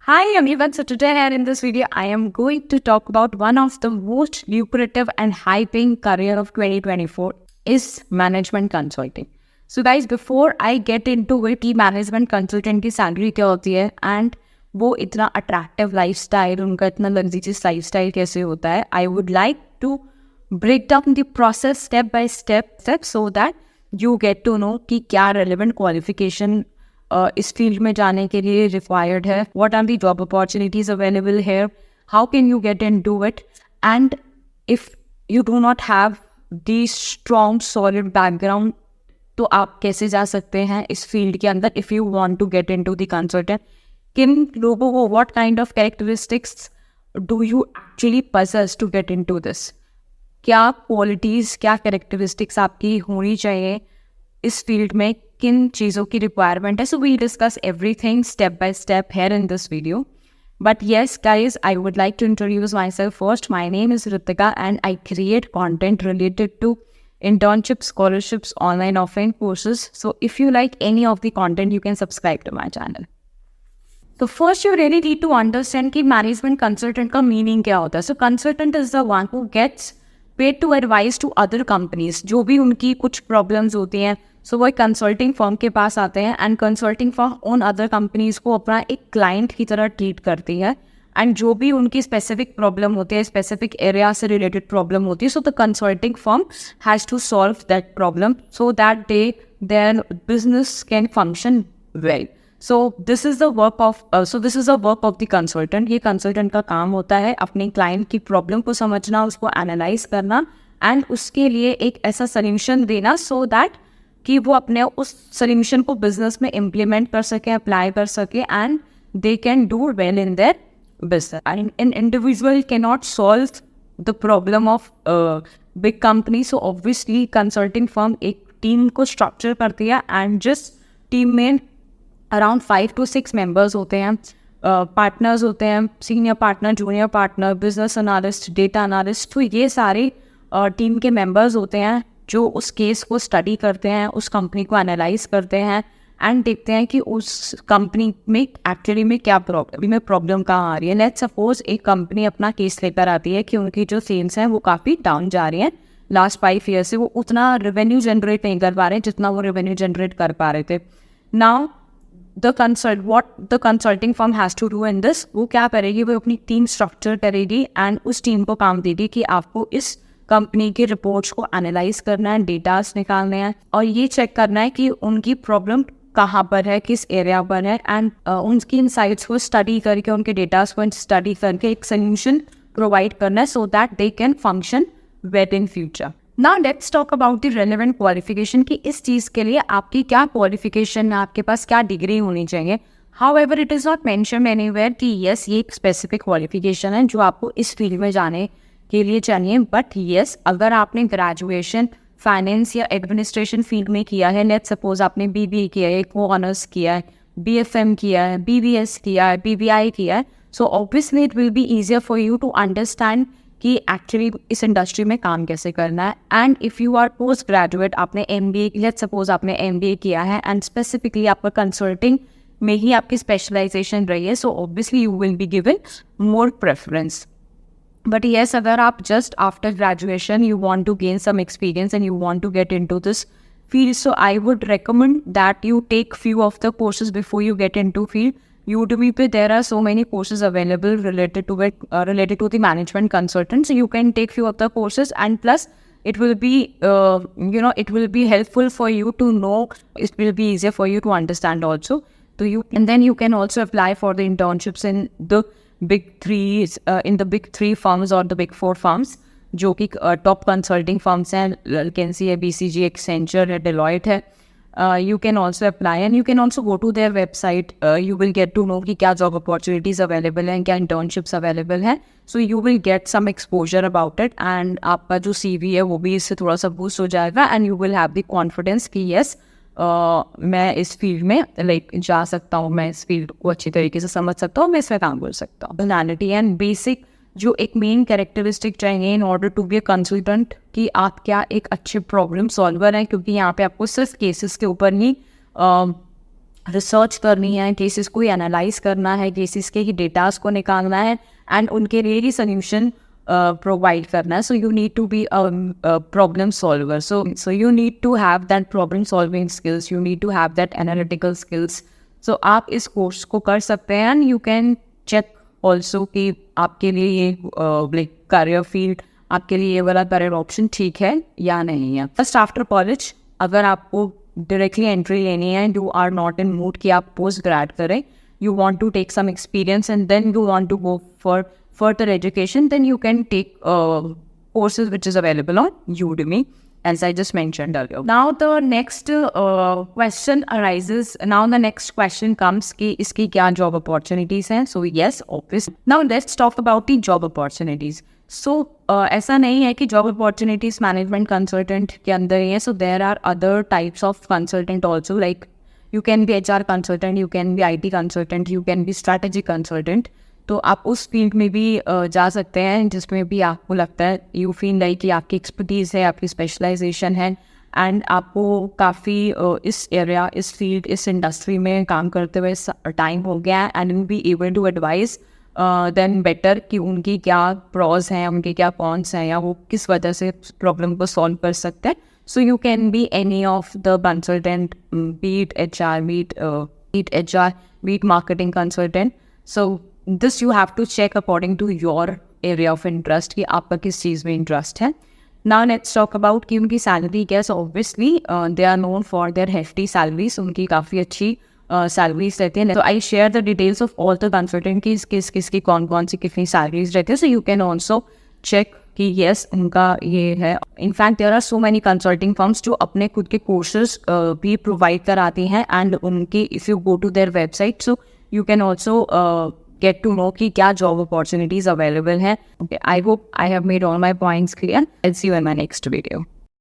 Hi everyone, so today here in this video I am going to talk about one of the most lucrative and high paying career of 2024 is management consulting. So guys, before I get into it कि management consultant की salary क्या होती है and वो इतना attractive lifestyle, उनका इतना luxurious lifestyle कैसे होता है, I would like to break down the process step by step so that you get to know कि क्या relevant qualification इस फील्ड में जाने के लिए रिक्वायर्ड है, what are the job opportunities available है, how can you get in to it, and if you do not have the strong solid background तो आप कैसे जा सकते हैं इस फील्ड के अंदर if you want to get in to the consultant. किन लोगों को what kind of characteristics do you actually possess to get in to this, क्या क्वालिटीज़ क्या कैरेक्टरिस्टिक्स आपकी होनी चाहिए इस फील्ड में, किन चीज़ों की रिक्वायरमेंट है. So we discuss everything step by step here in this video. But yes guys, I would like to introduce myself first. My name is Ritika and I create content related to internships, scholarships, online, offline courses. So if you like any of the content, you can subscribe to my channel. So first you really need to understand कि management consultant का meaning क्या होता है. So consultant is the one who gets paid to advise to other companies. जो भी उनकी कुछ problems होती हैं, सो वो एक कंसल्टिंग फर्म के पास आते हैं एंड कंसल्टिंग फर्म उन अदर कंपनीज को अपना एक क्लाइंट की तरह ट्रीट करती है. एंड जो भी उनकी स्पेसिफिक प्रॉब्लम होती है, स्पेसिफिक एरिया से रिलेटेड प्रॉब्लम होती है, so the consulting firm has to solve that problem so that their business can function well. So this is the work of the consultant. ये consultant का काम होता है अपने क्लाइंट की प्रॉब्लम को समझना, उसको एनालाइज करना एंड उसके लिए एक ऐसा सोल्यूशन देना सो दैट कि वो अपने उस सोल्यूशन को बिजनेस में इम्प्लीमेंट कर सके, अप्लाई कर सके and they can do well in their business. And an individual can not solve the problem of big company. So obviously consulting firm एक टीम को स्ट्रक्चर करती है एंड जिस टीम में अराउंड 5 to 6 मेंबर्स होते हैं, पार्टनर्स होते हैं, senior partner, junior partner, business analyst, data analyst. तो ये सारे टीम के मेंबर्स होते हैं जो उस केस को स्टडी करते हैं, उस कंपनी को एनालाइज करते हैं एंड देखते हैं कि उस कंपनी में एक्चुअली में क्या प्रॉब्लम कहाँ आ रही है. लेट्स सपोज एक कंपनी अपना केस लेकर आती है कि उनकी जो सेल्स हैं वो काफ़ी डाउन जा रही हैं लास्ट 5 ईयर से, वो उतना रेवेन्यू जनरेट नहीं कर पा रहे हैं जितना वो रेवेन्यू जनरेट कर पा रहे थे. Now what the consulting firm has to do in this, वो क्या करेगी, वो अपनी टीम स्ट्रक्चर करेगी एंड उस टीम को काम देगी कि आपको इस कंपनी के रिपोर्ट्स को एनालाइज करना है, डेटास निकालने हैं और ये चेक करना है कि उनकी प्रॉब्लम कहाँ पर है, किस एरिया पर है एंड उनकी इनसाइट्स को स्टडी करके, उनके डेटास को स्टडी करके एक सोल्यूशन प्रोवाइड करना है so that they can function well in future. Now let's talk about the relevant qualification कि इस चीज़ के लिए आपकी क्या क्वालिफिकेशन है, आपके पास क्या डिग्री होनी चाहिए. However it is not mention anywhere कि यस ये एक स्पेसिफिक क्वालिफिकेशन है जो आपको इस फील्ड में जाने के लिए चाहिए. बट येस, अगर आपने ग्रेजुएशन फाइनेंस या एडमिनिस्ट्रेशन फील्ड में किया है, लेट्स सपोज आपने BBA किया है, को ऑनर्स किया है, BFM किया है, BBS किया है, BBI किया है, so obviously it will be easier for you to understand कि एक्चुअली इस इंडस्ट्री में काम कैसे करना है. And if you are post graduate, आपने MBA, लेट्स सपोज आपने MBA किया है एंड स्पेसिफिकली आपका कंसल्टिंग में ही आपकी स्पेशलाइजेशन रही है, so obviously you will be given more preference. But yes, अगर आप just after graduation you want to gain some experience and you want to get into this field, so I would recommend that you take few of the courses before you get into field. Udemy पे there are so many courses available related to it, related to the management consultant. So you can take few of the courses and plus it will be it will be helpful for you to know. It will be easier for you to understand also. So and then you can also apply for the internships in the big three firms or the big 4 firms जो कि top consulting firms हैं, McKinsey है, BCG, Accenture है, Deloitte है. You can also apply and you can also go to their website. You will get to know कि क्या job opportunities available हैं, क्या इंटर्नशिप्स अवेलेबल हैं. So you will get some exposure about it and आपका जो CV है वो भी इससे थोड़ा सा बूस्ट हो जाएगा and you will have the confidence कि येस मैं इस फील्ड में जा सकता हूँ, मैं इस फील्ड को अच्छी तरीके से समझ सकता हूँ, मैं इसमें काम कर सकता हूँ. पर्सनैलिटी एंड बेसिक जो एक मेन कैरेक्टरिस्टिक चाहिए in order to be a consultant कि आप क्या एक अच्छे प्रॉब्लम सॉल्वर हैं, क्योंकि यहाँ पे आपको सिर्फ केसेस के ऊपर ही रिसर्च करनी है, केसेस को एनालाइज करना है, केसेस के ही डेटास को निकालना है एंड उनके लिए ही सोल्यूशन प्रोवाइड करना है. So you need to be problem solver. So you need to have that problem solving skills, you need to have that analytical skills. So आप इस कोर्स को कर सकते हैं and you can check also कि आपके लिए ये लाइक करियर फील्ड, आपके लिए ये वाला करियर ऑप्शन ठीक है या नहीं है. फर्स्ट आफ्टर कॉलेज अगर आपको डायरेक्टली एंट्री लेनी है, you are not in mood कि आप पोस्ट ग्रेड करें, you want to take some experience and then you want to go for further education, then you can take courses which is available on Udemy, as I just mentioned earlier. Now the next question arises. Now the next question comes कि इसकी क्या job opportunities हैं. So yes, obvious. Now let's talk about the job opportunities. So ऐसा नहीं है कि job opportunities management consultant के अंदर ही है. So there are other types of consultant also, like you can be HR consultant, you can be IT consultant, you can be strategy consultant. तो आप उस फील्ड में भी जा सकते हैं जिसमें भी आपको लगता है यू फील लाइक कि आपकी एक्सपर्टीज़ है, आपकी स्पेशलाइजेशन है एंड आपको काफ़ी इस एरिया, इस फील्ड, इस इंडस्ट्री में काम करते हुए टाइम हो गया and you be able to advice then better कि उनकी क्या प्रॉज हैं, उनके क्या कॉन्स हैं या वो किस वजह से प्रॉब्लम को सॉल्व कर सकते हैं. So you can be any of the consultant, be it HR, be it marketing consultant. So this you have to check according to your area of interest कि आपका किस चीज़ में interest है. Now let's talk about कि उनकी salary क्या है. So obviously they are known for their hefty salaries. उनकी काफ़ी अच्छी salaries रहती हैं. So I share the details of all the consultant की किसकी कौन सी कितनी salaries रहती है. So you can also check कि येस उनका ये है. In fact there are so many consulting firms जो अपने खुद के कोर्सेज भी प्रोवाइड कराती हैं एंड उनकी if you go to their website so you can also get to know कि क्या जॉब अपॉर्चुनिटीज़ अवेलेबल हैं. Okay, I hope I have made all my points clear. I see you in my next video.